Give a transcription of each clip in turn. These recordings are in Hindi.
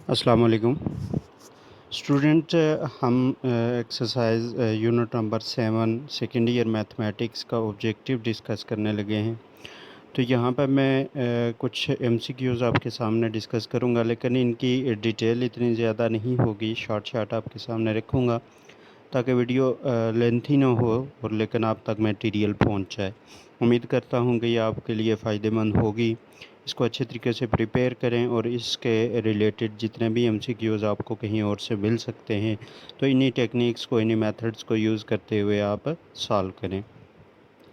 अस्सलाम वालेकुम स्टूडेंट। हम exercise unit number 7 second year mathematics का ऑब्जेक्टिव डिस्कस करने लगे हैं। तो यहाँ पर मैं कुछ एमसीक्यूज़ आपके सामने डिस्कस करूँगा, लेकिन इनकी डिटेल इतनी ज़्यादा नहीं होगी। शॉर्ट शॉर्ट आपके सामने रखूँगा ताकि वीडियो लेंथी ना हो और लेकिन आप तक मटेरियल पहुँच जाए। उम्मीद करता हूँ कि ये आपके लिए फ़ायदेमंद होगी। इसको अच्छे तरीके से प्रिपेयर करें और इसके रिलेटेड जितने भी एमसीक्यूज़ आपको कहीं और से मिल सकते हैं तो इन्हीं टेक्निक्स को, इन्हीं मेथड्स को यूज़ करते हुए आप सॉल्व करें।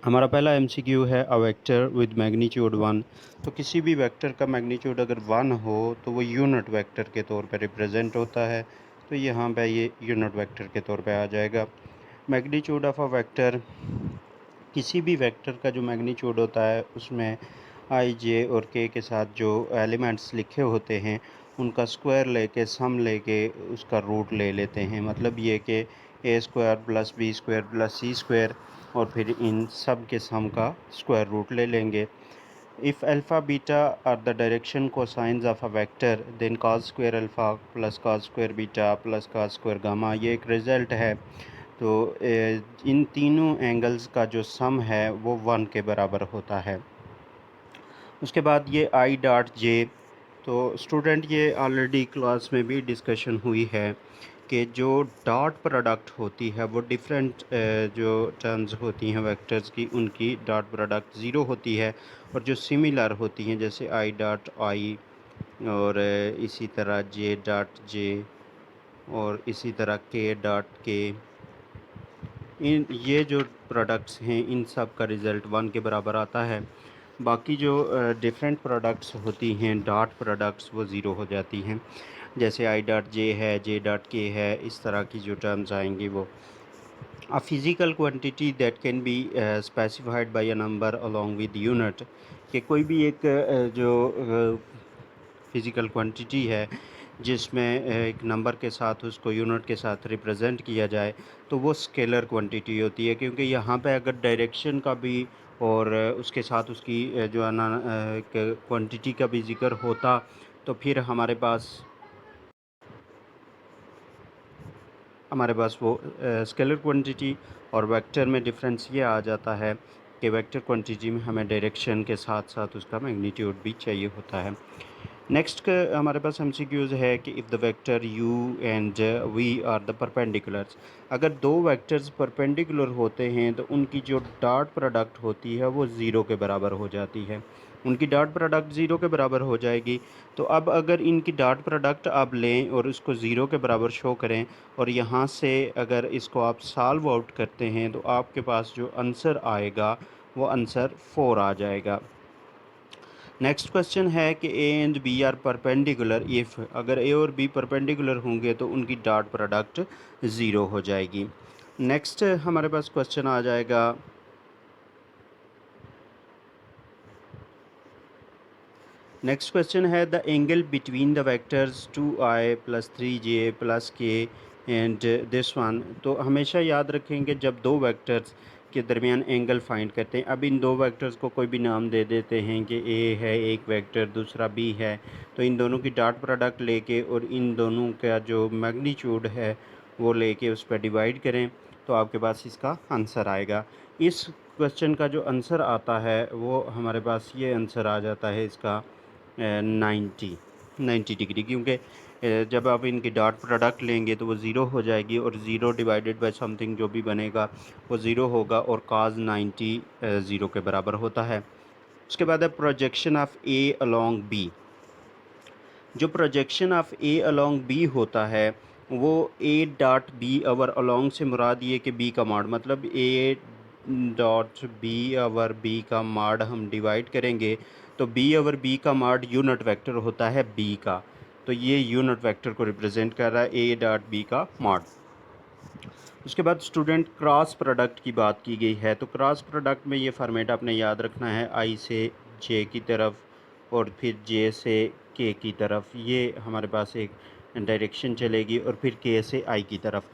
हमारा पहला एमसीक्यू है अ वेक्टर विद मैग्नीट्यूड 1। तो किसी भी वेक्टर का मैग्नीट्यूड अगर 1 हो तो वो यूनिट वेक्टर के तौर पर रिप्रेजेंट होता है। तो यहाँ पे ये यूनिट वेक्टर के तौर पे आ जाएगा। मैग्नीट्यूड ऑफ अ वेक्टर, किसी भी वेक्टर का जो मैग्नीट्यूड होता है उसमें आई, जे और के साथ जो एलिमेंट्स लिखे होते हैं उनका स्क्वायर लेके, सम लेके उसका रूट ले लेते हैं। मतलब ये कि A square plus B square plus C square और फिर इन सब के सम का स्क्वायर रूट ले लेंगे। If alpha beta are the direction cosines of a vector then cos square alpha plus cos square beta plus cos square gamma, ये एक रिज़ल्ट है। तो इन तीनों एंगल्स का जो सम है वो 1 के बराबर होता है। उसके बाद ये आई डॉट जे, तो स्टूडेंट ये ऑलरेडी क्लास में भी डिस्कशन हुई है कि जो डॉट प्रोडक्ट होती है वो डिफरेंट जो टर्म्स होती हैं वेक्टर्स की, उनकी डॉट प्रोडक्ट ज़ीरो होती है। और जो सिमिलर होती हैं जैसे आई डॉट आई और इसी तरह जे डॉट जे और इसी तरह के डॉट के, इन ये जो प्रोडक्ट्स हैं इन सब का रिज़ल्ट 1 के बराबर आता है। बाकी जो डिफरेंट प्रोडक्ट्स होती हैं डॉट प्रोडक्ट्स वो ज़ीरो हो जाती हैं। जैसे आई डॉट जे है, जे डॉट के है, इस तरह की जो टर्म्स आएंगी वो a physical quantity that can be specified by a number along with unit, कि कोई भी एक जो फिज़िकल क्वांटिटी है जिसमें एक नंबर के साथ उसको यूनिट के साथ रिप्रेजेंट किया जाए तो वो स्केलर क्वांटिटी होती है। क्योंकि यहाँ पे अगर डायरेक्शन का भी और उसके साथ उसकी जो है ना क्वांटिटी का भी ज़िक्र होता तो फिर हमारे पास वो स्केलर क्वांटिटी और वेक्टर में डिफरेंस ये आ जाता है कि वेक्टर क्वांटिटी में हमें डायरेक्शन के साथ साथ उसका मैग्नीट्यूड भी चाहिए होता है। नेक्स्ट हमारे पास एमसीक्यूज़ है कि if the vector u and v are the perpendiculars, अगर दो वेक्टर्स परपेंडिकुलर होते हैं तो उनकी जो डॉट प्रोडक्ट होती है वो ज़ीरो के बराबर हो जाती है। उनकी डॉट प्रोडक्ट ज़ीरो के बराबर हो जाएगी। तो अब अगर इनकी डॉट प्रोडक्ट आप लें और उसको ज़ीरो के बराबर शो करें और यहाँ से अगर इसको आप सॉल्व आउट करते हैं तो आपके पास जो आंसर आएगा वो आंसर 4 आ जाएगा। नेक्स्ट क्वेश्चन है कि A and B are perpendicular if, अगर ए और बी परपेंडिकुलर होंगे तो उनकी डॉट प्रोडक्ट ज़ीरो हो जाएगी। नेक्स्ट हमारे पास क्वेश्चन आ जाएगा, नेक्स्ट क्वेश्चन है the angle between the vectors 2i plus 3j plus के एंड दिस वन। तो हमेशा याद रखेंगे जब दो वेक्टर्स के दरमियान एंगल फाइंड करते हैं, अब इन दो वेक्टर्स को कोई भी नाम दे देते हैं कि ए है एक वेक्टर, दूसरा बी है, तो इन दोनों की डॉट प्रोडक्ट लेके और इन दोनों का जो मैग्नीट्यूड है वो लेके उस पर डिवाइड करें तो आपके पास इसका आंसर आएगा। इस क्वेश्चन का जो आंसर आता है वो हमारे पास ये आंसर आ जाता है इसका 90 डिग्री, क्योंकि जब आप इनकी डॉट प्रोडक्ट लेंगे तो वो ज़ीरो हो जाएगी और ज़ीरो डिवाइडेड बाय समथिंग जो भी बनेगा वो ज़ीरो होगा और cos 90 ज़ीरो के बराबर होता है। उसके बाद है projection of A along B. जो projection of A along B होता है वो A dot B over along से मुराद ये कि बी का मॉड, मतलब A dot B over B का मॉड हम डिवाइड करेंगे तो बी ओवर बी का मॉड यूनिट वेक्टर होता है बी का, तो ये यूनिट वेक्टर को रिप्रेजेंट कर रहा है ए डॉट बी का मॉड। उसके बाद स्टूडेंट क्रॉस प्रोडक्ट की बात की गई है, तो क्रॉस प्रोडक्ट में ये फॉर्मेट आपने याद रखना है, आई से जे की तरफ और फिर जे से के की तरफ, ये हमारे पास एक डायरेक्शन चलेगी और फिर के से आई की तरफ।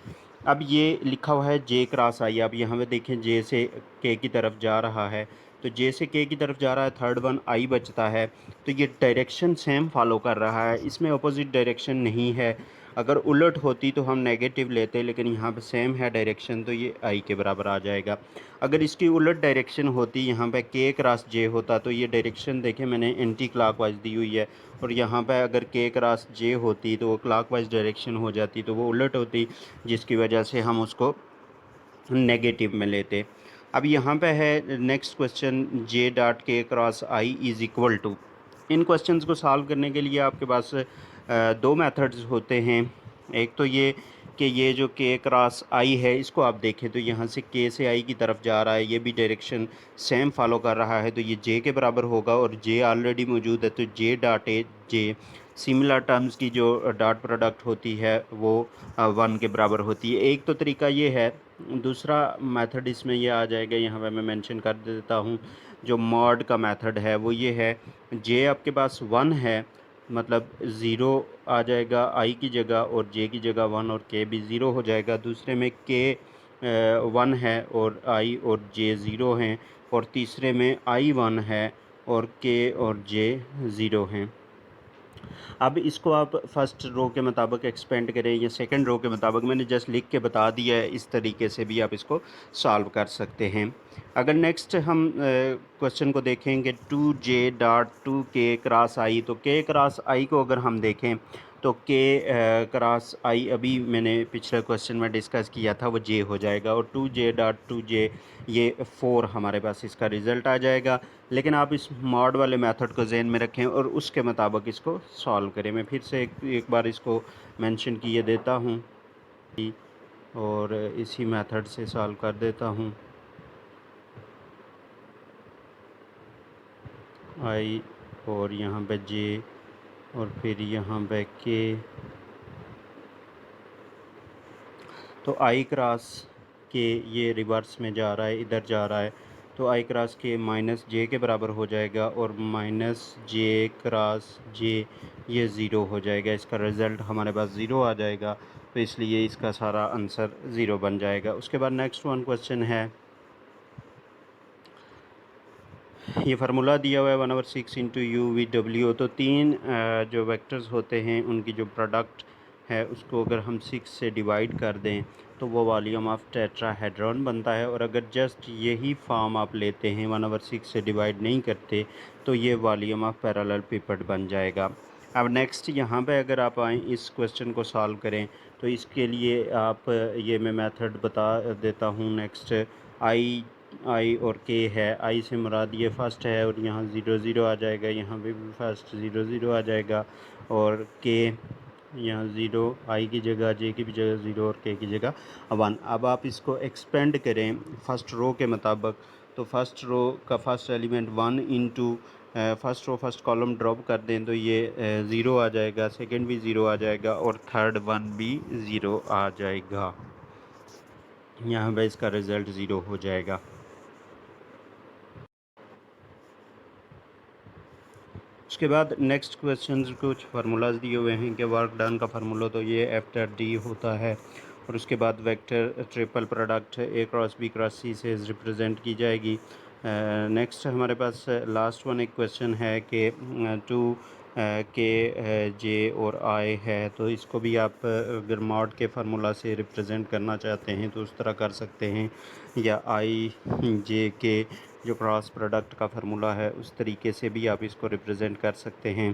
अब ये लिखा हुआ है जे क्रॉस आई, अब यहाँ पे देखें जे से के की तरफ जा रहा है तो जे से के की तरफ जा रहा है, थर्ड वन आई बचता है, तो ये डायरेक्शन सेम फॉलो कर रहा है, इसमें अपोजिट डायरेक्शन नहीं है। अगर उलट होती तो हम नेगेटिव लेते, लेकिन यहाँ पे सेम है डायरेक्शन, तो ये आई के बराबर आ जाएगा। अगर इसकी उलट डायरेक्शन होती, यहाँ पे के क्रॉस जे होता, तो ये डायरेक्शन देखें मैंने एंटी क्लॉकवाइज दी हुई है, और यहाँ पे अगर के क्रॉस जे होती तो वो क्लॉकवाइज डायरेक्शन हो जाती, तो वो उलट होती, जिसकी वजह से हम उसको नेगेटिव में लेते। अब यहाँ पे है next question, J dot K cross I is equal to. इन क्वेश्चंस को सॉल्व करने के लिए आपके पास दो मेथड्स होते हैं। एक तो ये कि ये जो के क्रॉस आई है, इसको आप देखें तो यहाँ से के से आई की तरफ जा रहा है, ये भी डायरेक्शन सेम फॉलो कर रहा है, तो ये जे के बराबर होगा, और जे ऑलरेडी मौजूद है, तो J dot A J similar terms की जो डॉट प्रोडक्ट होती है वो 1 के बराबर होती है। एक तो तरीका ये है। दूसरा मेथड इसमें ये आ जाएगा, यहाँ पे मैं मेंशन कर देता हूँ, जो मॉड का मेथड है वो ये है, जे आपके पास 1 है, मतलब ज़ीरो आ जाएगा आई की जगह, और जे की जगह 1, और के भी ज़ीरो हो जाएगा। दूसरे में के 1 है और आई और जे ज़ीरो हैं, और तीसरे में आई 1 है और के और जे ज़ीरो हैं। अब इसको आप फर्स्ट रो के मुताबिक एक्सपेंड करें या सेकंड रो के मुताबिक, मैंने जस्ट लिख के बता दिया है, इस तरीके से भी आप इसको सॉल्व कर सकते हैं। अगर नेक्स्ट हम क्वेश्चन को देखेंगे, 2j डॉट 2k क्रॉस आई, तो के क्रॉस आई को अगर हम देखें तो के क्रॉस आई अभी मैंने पिछले क्वेश्चन में डिस्कस किया था, वो जे हो जाएगा, और 2j डॉट 2j ये 4 हमारे पास इसका रिज़ल्ट आ जाएगा। लेकिन आप इस मॉड वाले मेथड को ज़हन में रखें और उसके मुताबिक इसको सॉल्व करें। मैं फिर से एक बार इसको मेंशन किए देता हूँ और इसी मेथड से सॉल्व कर देता हूँ। आई और यहाँ पे जे और फिर यहाँ पे के, तो आई क्रॉस के ये रिवर्स में जा रहा है, इधर जा रहा है, तो आई क्रॉस के माइनस जे के बराबर हो जाएगा, और माइनस जे क्रॉस जे ये ज़ीरो हो जाएगा। इसका रिज़ल्ट हमारे पास ज़ीरो आ जाएगा, तो इसलिए इसका सारा आंसर ज़ीरो बन जाएगा। उसके बाद नेक्स्ट वन क्वेश्चन है, ये फार्मूला दिया हुआ है 1/6 इंटू यू वी डब्ल्यू। तो तीन जो वेक्टर्स होते हैं उनकी जो प्रोडक्ट है उसको अगर हम 6 से डिवाइड कर दें तो वो वॉल्यूम ऑफ टेट्राहेड्रॉन बनता है, और अगर जस्ट यही फॉर्म आप लेते हैं 1/6 से डिवाइड नहीं करते तो ये वॉल्यूम ऑफ पैरेलल पिपेट बन जाएगा। अब नेक्स्ट यहाँ पे अगर आप आएँ इस क्वेश्चन को सॉल्व करें तो इसके लिए आप ये मैं मेथड बता देता हूँ। नेक्स्ट आई और के है, आई से मुराद ये फर्स्ट है, और यहाँ 0 0 आ जाएगा, यहाँ पे भी फर्स्ट 0 0 आ जाएगा, और के यहाँ 0 आई की जगह, जे की भी जगह 0 और के की जगह 1। अब आप इसको एक्सपेंड करें फर्स्ट रो के मुताबिक, तो फर्स्ट रो का first element 1 into first row first column drop कर दें तो ये 0 आ जाएगा, सेकंड भी 0 आ जाएगा, और थर्ड वन भी 0 आ जाएगा। यहाँ पे इसका रिज़ल्ट 0 हो जाएगा। उसके बाद नेक्स्ट क्वेश्चन कुछ फार्मूलाज दिए हुए हैं कि वर्क डन का फार्मूला तो ये आफ्टर डी होता है, और उसके बाद vector triple product A cross B cross C से रिप्रेजेंट की जाएगी। नेक्स्ट हमारे पास लास्ट वन एक क्वेश्चन है कि 2 के जे और आई है, तो इसको भी आप अगर मॉड के फार्मूला से रिप्रेजेंट करना चाहते हैं तो उस तरह कर सकते हैं, या आई जे के जो क्रॉस प्रोडक्ट का फार्मूला है उस तरीके से भी आप इसको रिप्रेजेंट कर सकते हैं।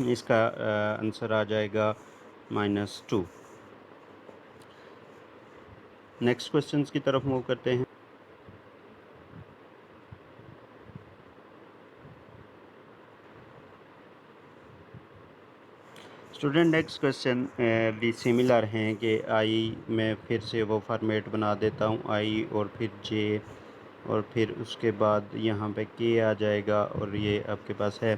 इसका आंसर आ जाएगा -2। नेक्स्ट क्वेश्चंस की तरफ मूव करते हैं। स्टूडेंट नेक्स्ट क्वेश्चन भी सिमिलर हैं कि आई में फिर से वो फॉर्मेट बना देता हूँ, आई और फिर जे और फिर उसके बाद यहाँ पे के आ जाएगा, और ये आपके पास है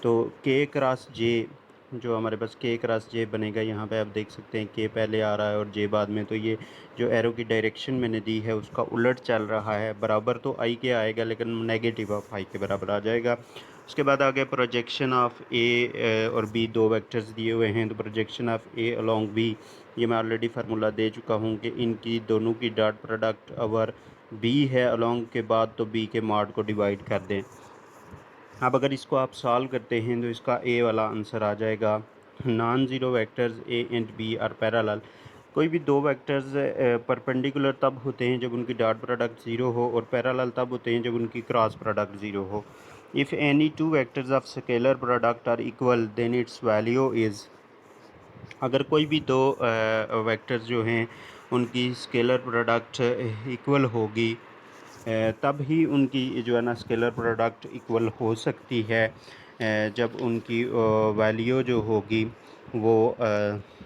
तो के क्रॉस जे, जो हमारे पास के क्रॉस जे बनेगा, यहाँ पे आप देख सकते हैं के पहले आ रहा है और जे बाद में, तो ये जो एरो की डायरेक्शन मैंने दी है उसका उलट चल रहा है। बराबर तो आई के आएगा लेकिन नेगेटिव ऑफ आई के बराबर आ जाएगा। उसके बाद आगे प्रोजेक्शन ऑफ ए और बी, दो वेक्टर्स दिए हुए हैं, तो projection of A along B, ये मैं ऑलरेडी फार्मूला दे चुका हूँ कि इनकी दोनों की डॉट प्रोडक्ट ओवर बी है अलोंग के बाद तो बी के मॉड को डिवाइड कर दें। अब अगर इसको आप सॉल्व करते हैं तो इसका ए वाला आंसर आ जाएगा non zero vectors A and B are parallel. कोई भी दो वेक्टर्स परपेंडिकुलर तब होते हैं जब उनकी डॉट प्रोडक्ट ज़ीरो हो, और पैरेलल तब होते हैं जब उनकी क्रॉस प्रोडक्ट ज़ीरो हो। If any two vectors of scalar product are equal then its value is. अगर कोई भी दो वेक्टर्स जो हैं उनकी स्केलर प्रोडक्ट इक्वल होगी, तब ही उनकी जो है ना स्केलर प्रोडक्ट इक्वल हो सकती है, जब उनकी वैल्यू जो होगी वो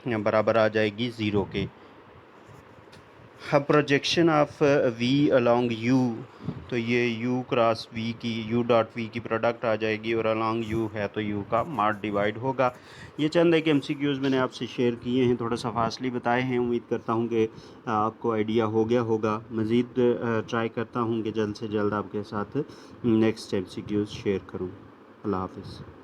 बराबर आ जाएगी ज़ीरो के। अब projection of V along U, तो ये यू क्रॉस वी की यू डॉट वी की प्रोडक्ट आ जाएगी, और अलोंग यू है तो यू का मॉड डिवाइड होगा। ये चंद एक एमसीक्यूज़ मैंने आपसे शेयर किए हैं, थोड़ा सा फासली बताए हैं। उम्मीद करता हूँ कि आपको आइडिया हो गया होगा। मज़ीद ट्राई करता हूँ कि जल्द से जल्द आपके साथ नेक्स्ट एमसीक्यूज़ शेयर करूँ। अल्लाह हाफ़िज़।